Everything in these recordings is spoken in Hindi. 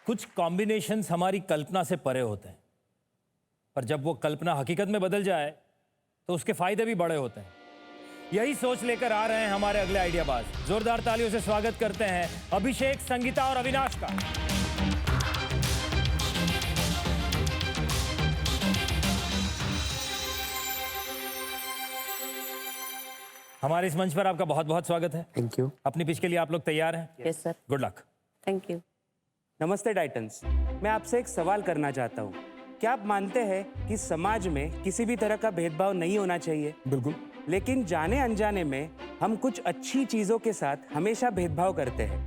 कुछ कॉम्बिनेशंस हमारी कल्पना से परे होते हैं, पर जब वो कल्पना हकीकत में बदल जाए तो उसके फायदे भी बड़े होते हैं। यही सोच लेकर आ रहे हैं हमारे अगले आइडियाबाज। जोरदार तालियों से स्वागत करते हैं अभिषेक, संगीता और अविनाश का। हमारे इस मंच पर आपका बहुत बहुत स्वागत है। Thank you. अपनी पिच के लिए आप लोग तैयार हैं? Yes sir. Good luck. Thank you. नमस्ते टाइटन्स, मैं आपसे एक सवाल करना चाहता हूँ। क्या आप मानते हैं कि समाज में किसी भी तरह का भेदभाव नहीं होना चाहिए? बिल्कुल। लेकिन जाने अनजाने में हम कुछ अच्छी चीज़ों के साथ हमेशा भेदभाव करते हैं।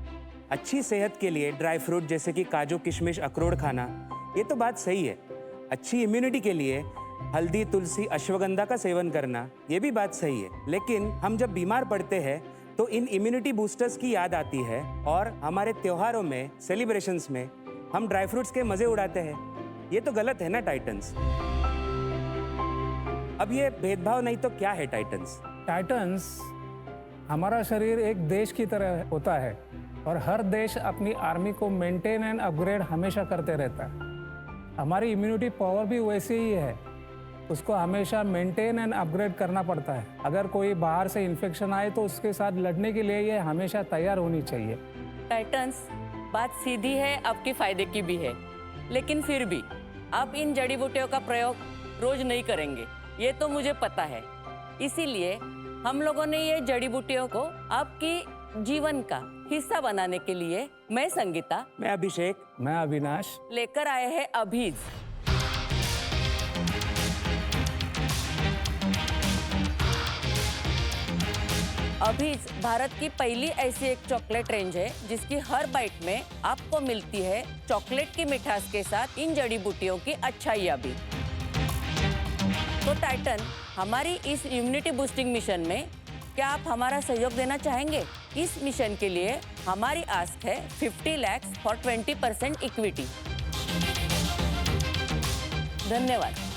अच्छी सेहत के लिए ड्राई फ्रूट जैसे कि काजू, किशमिश, अखरोट खाना, ये तो बात सही है। अच्छी इम्यूनिटी के लिए हल्दी, तुलसी, अश्वगंधा का सेवन करना, ये भी बात सही है। लेकिन हम जब बीमार पड़ते हैं तो इन इम्यूनिटी बूस्टर्स की याद आती है और हमारे त्योहारों में, सेलिब्रेशंस में हम ड्राई फ्रूट्स के मजे उड़ाते हैं। ये तो गलत है ना टाइटन्स? अब ये भेदभाव नहीं तो क्या है टाइटन्स? टाइटन्स, हमारा शरीर एक देश की तरह होता है और हर देश अपनी आर्मी को मेंटेन एंड अपग्रेड हमेशा करते रहता है। हमारी इम्यूनिटी पावर भी वैसे ही है, उसको हमेशा मेंटेन एंड अपग्रेड करना पड़ता है। अगर कोई बाहर से इन्फेक्शन आए तो उसके साथ लड़ने के लिए ये हमेशा तैयार होनी चाहिए। टाइटन्स, बात सीधी है, आपके फायदे की भी है, लेकिन फिर भी आप इन जड़ी बूटियों का प्रयोग रोज नहीं करेंगे, ये तो मुझे पता है। इसीलिए हम लोगों ने ये जड़ी बूटियों को आपकी जीवन का हिस्सा बनाने के लिए मैं संगीता, मैं अभिषेक, मैं अविनाश लेकर आए हैं अभीज। अभीज भारत की पहली ऐसी एक चॉकलेट रेंज है जिसकी हर बाइट में आपको मिलती है चॉकलेट की मिठास के साथ इन जड़ी बूटियों की अच्छाइयाँ भी। तो टाइटन, हमारी इस इम्यूनिटी बूस्टिंग मिशन में क्या आप हमारा सहयोग देना चाहेंगे? इस मिशन के लिए हमारी आस्क है 50 लाख फॉर 20% इक्विटी। धन्यवाद।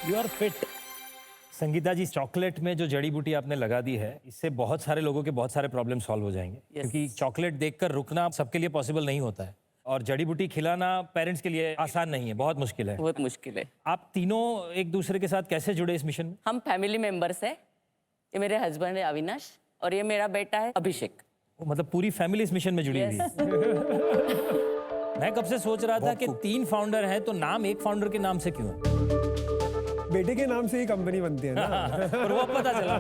You are fit. Sangeeta ji, chocolate में जो जड़ी बूटी आपने लगा दी है, इससे बहुत सारे लोगों के बहुत सारे प्रॉब्लम सॉल्व हो जाएंगे। क्योंकि चॉकलेट देखकर रुकना सबके लिए पॉसिबल नहीं होता है और जड़ी बूटी खिलाना पेरेंट्स के लिए आसान नहीं है, बहुत मुश्किल है। बहुत मुश्किल है। आप तीनों एक दूसरे के साथ कैसे जुड़े इस मिशन में? हम फैमिली मेंबर्स है। ये मेरे हस्बैंड है अविनाश और ये मेरा बेटा है अभिषेक। मतलब पूरी फैमिली इस मिशन में जुड़ी हुई है। मैं कब से सोच रहा था कि 3 फाउंडर हैं तो नाम एक फाउंडर के नाम से क्यों है? बेटे के नाम से ही कंपनी बनती है ना। और वो पता चला।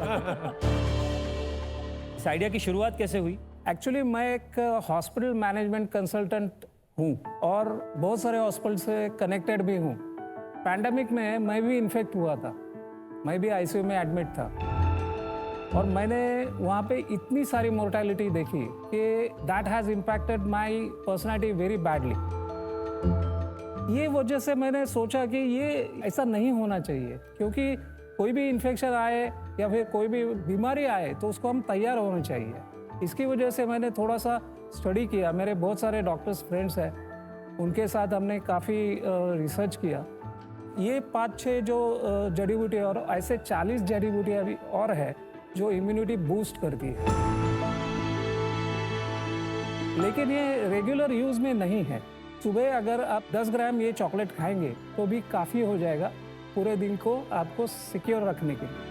इस आइडिया की शुरुआत कैसे हुई? एक्चुअली मैं एक हॉस्पिटल मैनेजमेंट कंसल्टेंट हूँ और बहुत सारे हॉस्पिटल से कनेक्टेड भी हूँ। पैंडेमिक में मैं भी इन्फेक्ट हुआ था, मैं भी आईसीयू में एडमिट था और मैंने वहाँ पे इतनी सारी मोर्टेलिटी देखी कि that has impacted my personality very badly. ये वजह से मैंने सोचा कि ये ऐसा नहीं होना चाहिए, क्योंकि कोई भी इन्फेक्शन आए या फिर कोई भी बीमारी आए तो उसको हम तैयार होना चाहिए। इसकी वजह से मैंने थोड़ा सा स्टडी किया। मेरे बहुत सारे डॉक्टर्स फ्रेंड्स हैं, उनके साथ हमने काफ़ी रिसर्च किया। ये 5-6 जो जड़ी बूटी और ऐसे 40 जड़ी बूटियाँ भी और है जो इम्यूनिटी बूस्ट करती है, लेकिन ये रेगुलर यूज़ में नहीं है। सुबह अगर आप 10 ग्राम ये चॉकलेट खाएंगे तो भी काफ़ी हो जाएगा पूरे दिन को आपको सिक्योर रखने के लिए।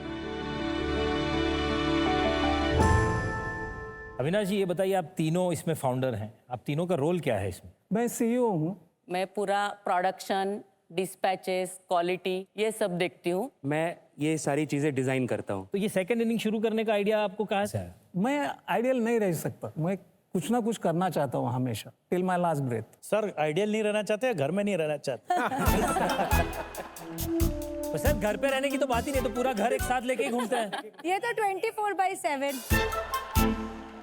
अविनाश जी, ये बताइए, आप तीनों इसमें फाउंडर हैं, आप तीनों का रोल क्या है इसमें? मैं सीईओ हूँ। मैं पूरा प्रोडक्शन, डिस्पैचेस, क्वालिटी ये सब देखती हूँ। मैं ये सारी चीज़ें डिज़ाइन करता हूँ। तो ये सेकंड इनिंग शुरू करने का आइडिया आपको कहाँ से आया? मैं आइडियल नहीं रह सकता, मैं कुछ ना कुछ करना चाहता हूँ हमेशा, till my last breath. Sir, ideal नहीं रहना चाहते या घर में नहीं रहना चाहते? तो सर, घर पे रहने की तो बात ही नहीं, तो पूरा घर एक साथ लेके ही घूमते हैं। ये तो 24/7।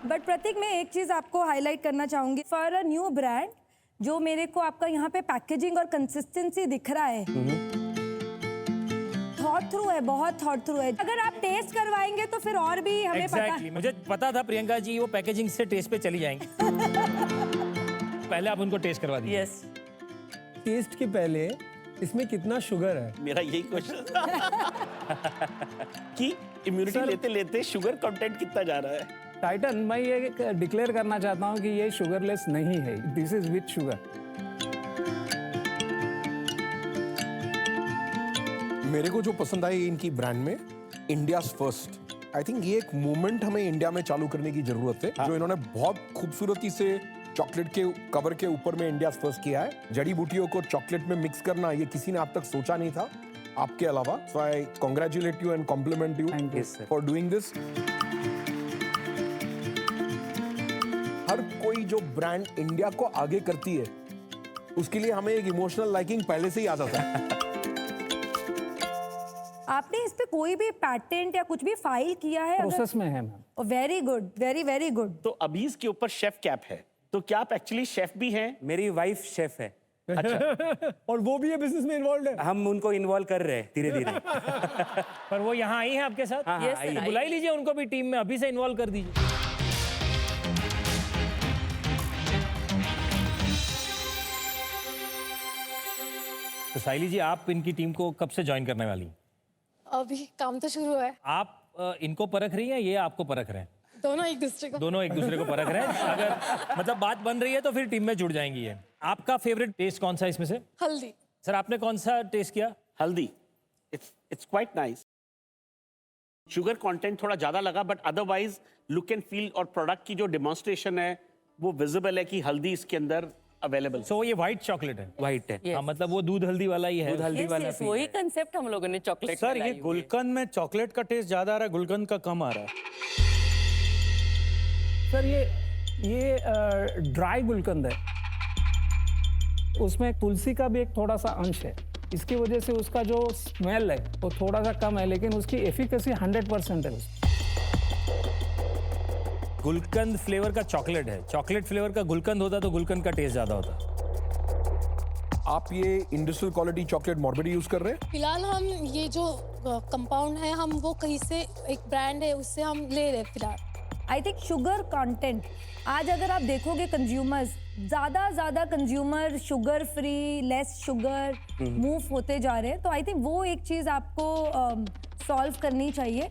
बट प्रतीक, मैं एक चीज आपको हाईलाइट करना चाहूंगी। फॉर अ न्यू ब्रांड, जो मेरे को आपका यहाँ पे पैकेजिंग और कंसिस्टेंसी दिख रहा है, थॉट थ्रू है, बहुत थॉट थ्रू है। अगर आप टेस्ट करवाएंगे तो फिर और भी हमें Exactly. मुझे पता था प्रियंका जी वो पैकेजिंग से टेस्ट पे चली जाएंगी। पहले आप उनको टेस्ट करवा दीजिए। यस। टेस्ट के पहले इसमें कितना शुगर है? मेरा यही क्वेश्चन था। कि इम्यूनिटी लेते लेते शुगर कंटेंट कितना जा रहा है? टाइटन, मैं ये डिक्लेयर करना चाहता हूँ कि ये शुगरलेस नहीं है, दिस इज विथ शुगर। मेरे को जो पसंद आई इनकी ब्रांड में, इंडिया फर्स्ट, आई थिंक ये एक मूवमेंट हमें इंडिया में चालू करने की जरूरत है। जो इन्होंने बहुत खूबसूरती से चॉकलेट के कवर के ऊपर में इंडिया फर्स्ट किया है। जड़ी बूटियों को चॉकलेट में मिक्स करना, ये किसी ने अब तक सोचा नहीं था आपके अलावा। So I congratulate you and compliment you for doing this. हर कोई जो ब्रांड इंडिया को आगे करती है, उसके लिए हमें एक इमोशनल लाइकिंग पहले से ही आ जाता है। आपने इस पे कोई भी पैटेंट या कुछ भी फाइल किया है? प्रोसेस में है ma'am. Very good, very very good. तो अभी इसके ऊपर शेफ कैप है, तो क्या आप एक्चुअली शेफ भी हैं? मेरी वाइफ शेफ है। और वो भी ये बिजनेस में इन्वॉल्व है। हम उनको इन्वॉल्व कर रहे हैं धीरे धीरे। पर वो यहाँ आई हैं आपके साथ? हाँ, Yes, आई तो है। बुला ही लीजिए उनको भी टीम में, अभी से इन्वॉल्व कर दीजिए। तो साइली जी, आप इनकी टीम को कब से ज्वाइन करने वाली? अभी काम तो शुरू है, आप इनको परख रही हैं, ये आपको परख रहे हैं? दोनों एक दूसरे को। दोनों एक दूसरे को परख रहे हैं। अगर मतलब बात बन रही है तो फिर टीम में जुड़ जाएंगी ये। आपका फेवरेट टेस्ट कौन सा है इसमें से? हल्दी। सर, आपने कौन सा टेस्ट किया? हल्दी, it's quite nice. Sugar content थोड़ा ज्यादा लगा, but otherwise look and feel और प्रोडक्ट की जो डेमोन्स्ट्रेशन है वो विजिबल है कि हल्दी इसके अंदर अवेलेबल। सो ये व्हाइट चॉकलेट है? वाइट है। हाँ, मतलब वो दूध हल्दी वाला ही है। दूध हल्दी Yes, वाला yes, feel वही है। कंसेप्ट हम लोगों ने चॉकलेट सर ये गुलकंद में चॉकलेट का टेस्ट ज्यादा आ रहा है, गुलकंद का कम आ रहा है। सर ये ड्राई गुलकंद है, उसमें तुलसी का भी एक थोड़ा सा अंश है, इसकी वजह से उसका जो स्मेल है वो थोड़ा सा कम है, लेकिन उसकी एफिकेसी 100% है। गुलकंद फ्लेवर का चॉकलेट है, चॉकलेट फ्लेवर का गुलकंद होता तो गुलकंद का टेस्ट ज्यादा होता। आप ये इंडस्ट्रियल क्वालिटी चॉकलेट मॉर्बिडी यूज कर रहे हैं? फिलहाल हम ये जो कंपाउंड है, हम वो कहीं से एक ब्रांड है उससे हम ले रहे हैं फिलहाल। आई थिंक शुगर कंटेंट, आज अगर आप देखोगे कंज्यूमर्स, ज़्यादा consumer sugar free, less sugar move होते जा रहे हैं। तो आई थिंक वो एक चीज़ आपको सॉल्व करनी चाहिए।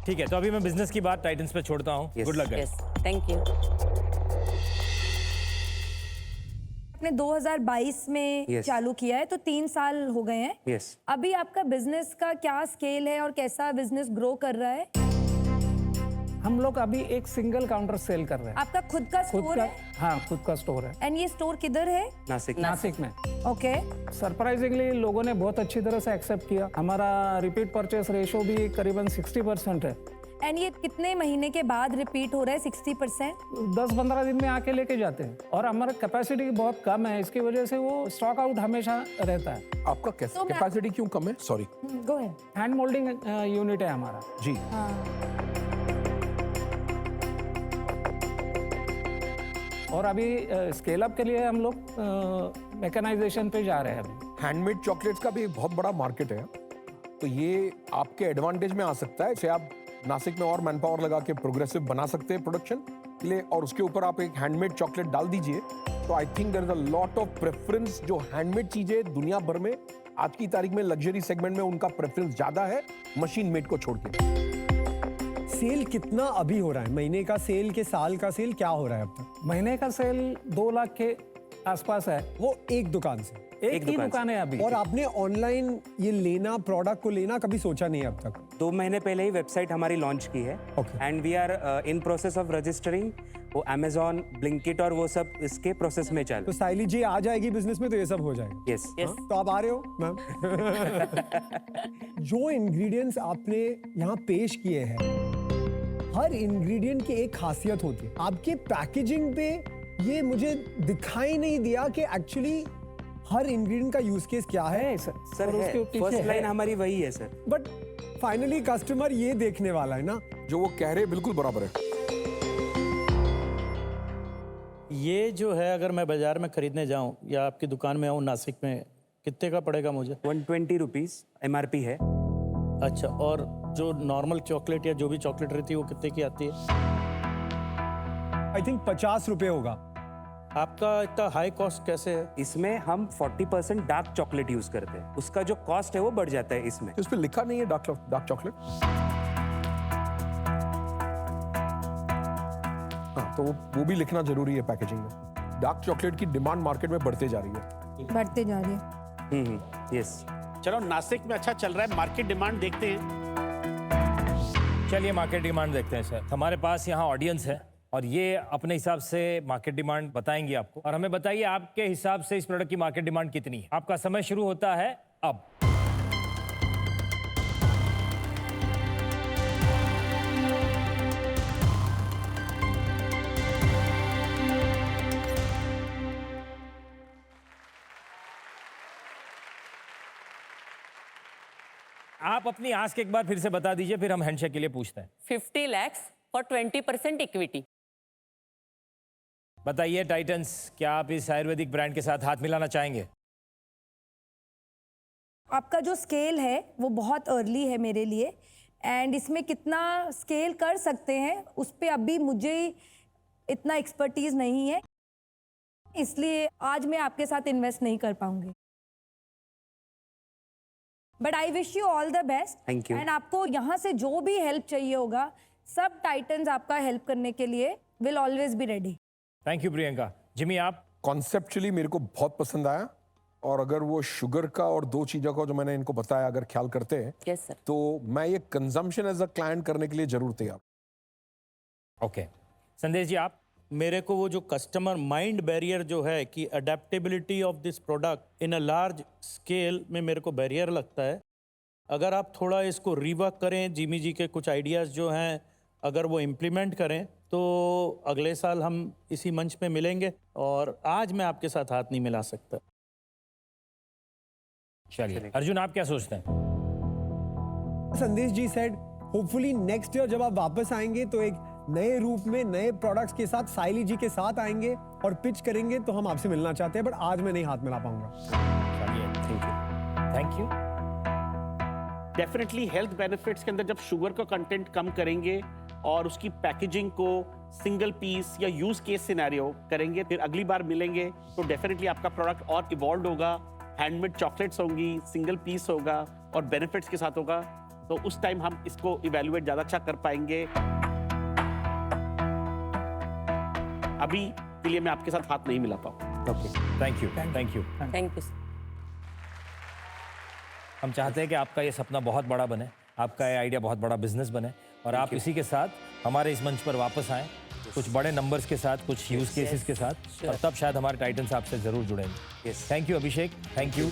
ठीक है, तो अभी मैं बिजनेस की बात टाइटन्स पे छोड़ता हूँ। Yes. Good luck guys. Yes, thank you. आपने 2022 में Yes. चालू किया है, तो 3 साल हो गए हैं। यस। अभी आपका बिजनेस का क्या स्केल है और कैसा बिजनेस ग्रो कर रहा है? हम लोग अभी एक सिंगल काउंटर सेल कर रहे हैं। आपका खुद का खुद स्टोर का, है? हाँ, खुद का स्टोर है। एंड ये स्टोर किधर है? नासिक। नासिक में। ओके। सरप्राइजिंगली लोगों ने बहुत अच्छी तरह से एक्सेप्ट किया। हमारा रिपीट परचेस रेशो भी करीबन 60% है। एंड ये कितने महीने के बाद रिपीट हो रहा है 60%? 10-15 दिन में आके लेके जाते हैं, और हमारा कैपेसिटी बहुत कम है, इसकी वजह से वो स्टॉक आउट हमेशा रहता है। आपका तो मैं- कैपेसिटी क्यों कम है? Sorry go ahead. Hand moulding unit है हमारा जी। और अभी स्केल अप के लिए हम लोग मैकेनाइजेशन पे जा रहे हैं अभी। हैंडमेड चॉकलेट्स का भी एक बहुत बड़ा मार्केट है, तो ये आपके एडवांटेज में आ सकता है। जैसे आप नासिक में और मैन पावर लगा के प्रोग्रेसिव बना सकते हैं प्रोडक्शन के लिए, और उसके ऊपर आप एक हैंडमेड चॉकलेट डाल दीजिए, तो I think there is a lot of preference. जो हैंडमेड चीजें दुनिया भर में आज की तारीख में लग्जरी सेगमेंट में उनका प्रेफरेंस ज्यादा है मशीन मेड को छोड़ के। सेल कितना अभी हो रहा है? महीने का सेल के साल का सेल क्या हो रहा है अब तक? महीने का सेल 2 लाख के आसपास है। वो एक दुकान से? एक ही दुकान है अभी। और आपने ऑनलाइन ये लेना, प्रोडक्ट को लेना कभी सोचा नहीं अब तक? 2 महीने पहले ही वेबसाइट हमारी लॉन्च की है। Okay. And we are in process of registering. वो अमेजोन, ब्लिंकिट और वो सब इसके प्रोसेस में चल। तो साइली जी आ जाएगी बिजनेस में तो ये सब हो जाएगा। यस। तो आप आ रहे हो मैम? जो इंग्रेडिएंट्स आपने यहाँ पेश किए हैं, हर इंग्रेडिएंट की एक खासियत होती है। आपके पैकेजिंग पे ये मुझे दिखाई नहीं दिया कि एक्चुअली हर इंग्रेडिएंट का यूज केस क्या है। सर सर और उसके पीछे फर्स्ट लाइन है। हमारी वही है सर। बट फाइनली कस्टमर ये देखने वाला है ना। जो वो कह रहे हैं बिल्कुल बराबर है। ये जो है, अगर मैं बाजार में खरीदने जाऊं या आपकी दुकान में आऊं नासिक में, कितने का पड़ेगा मुझे? 120 रुपीज MRP है। अच्छा, और जो नॉर्मल चॉकलेट या जो भी चॉकलेट रहती है वो कितने की आती है? आई थिंक 50 रुपए होगा। आपका इतना हाई कॉस्ट कैसे है? इसमें हम 40% डार्क चॉकलेट यूज करते हैं, उसका जो कॉस्ट है वो बढ़ जाता है इसमें। इस पे लिखा नहीं है डार्क चॉकलेट। हाँ, तो वो भी लिखना जरूरी है पैकेजिंग में। डार्क चॉकलेट की डिमांड मार्केट में बढ़ते जा रही है। बढ़ते जा रही है। यस। चलो नासिक में अच्छा चल रहा है, मार्केट डिमांड देखते हैं। चलिए मार्केट डिमांड देखते हैं सर। हमारे पास यहाँ ऑडियंस है और ये अपने हिसाब से मार्केट डिमांड बताएंगे आपको, और हमें बताइए आपके हिसाब से इस प्रोडक्ट की मार्केट डिमांड कितनी है। आपका समय शुरू होता है अब। आप अपनी आस्क एक बार फिर से बता दीजिए, फिर हम हैंडशेक के लिए पूछते हैं। 50 lakhs for 20% इक्विटी। बताइए टाइटन्स, क्या आप इस आयुर्वेदिक ब्रांड के साथ हाथ मिलाना चाहेंगे? आपका जो स्केल है वो बहुत अर्ली है मेरे लिए, एंड इसमें कितना स्केल कर सकते हैं उस पर अभी मुझे इतना एक्सपर्टीज नहीं है, इसलिए आज मैं आपके साथ इन्वेस्ट नहीं कर पाऊंगी। But I wish you all the best. Thank you. And आपको यहाँ से जो भी हेल्प चाहिए होगा, सब टाइटन्स आपका हेल्प करने के लिए will always be ready. Thank you Priyanka. Jimmy आप? कॉन्सेप्चुअली मेरे को बहुत पसंद आया, और अगर वो शुगर का और दो चीजों का जो मैंने इनको बताया अगर ख्याल करते हैं यस सर। तो मैं ये कंजम्पशन एज अ क्लाइंट करने के लिए जरूर तैयार। ओके संदेश जी आप? मेरे को वो जो कस्टमर माइंड बैरियर जो है कि adaptability of this product in a large scale में मेरे को बैरियर लगता है। अगर आप थोड़ा इसको रिवर्क करें, जिमी जी के कुछ आइडियाज़ जो हैं अगर वो इम्प्लीमेंट करें तो अगले साल हम इसी मंच पे मिलेंगे, और आज मैं आपके साथ हाथ नहीं मिला सकता। चलिए अर्जुन आप क्या सोचते हैं? संदेश जी सेड होपफुली नेक्स्ट ईयर जब आप वापस आएंगे तो एक नए रूप में नए प्रोडक्ट्स के साथ साइली जी के साथ आएंगे और पिच करेंगे, तो हम आपसे मिलना चाहते हैं, बट आज मैं नहीं हाथ मिला पाऊंगा। चलिए thank you. Definitely health benefits के अंदर जब शुगर का कंटेंट कम करेंगे और उसकी पैकेजिंग को सिंगल पीस या यूज केस सिनेरियो करेंगे, फिर अगली बार मिलेंगे तो डेफिनेटली आपका प्रोडक्ट और इवॉल्व होगा, हैंडमेड चॉकलेट्स होंगी, सिंगल पीस होगा और बेनिफिट्स के साथ होगा, तो उस टाइम हम इसको इवेल्युएट ज़्यादा अच्छा कर पाएंगे। अभी के लिए मैं आपके साथ हाथ नहीं मिला पाऊँ। Okay, thank you thank you. Thank you. हम चाहते हैं कि आपका ये सपना बहुत बड़ा बने, आपका ये आइडिया बहुत बड़ा बिजनेस बने, और आप इसी के साथ हमारे इस मंच पर वापस आएं, कुछ बड़े नंबर्स के साथ, कुछ यूज केसेस के साथ, और तब शायद हमारे टाइटन्स आपसे जरूर जुड़ेंगे। Thank you Abhishek, thank you.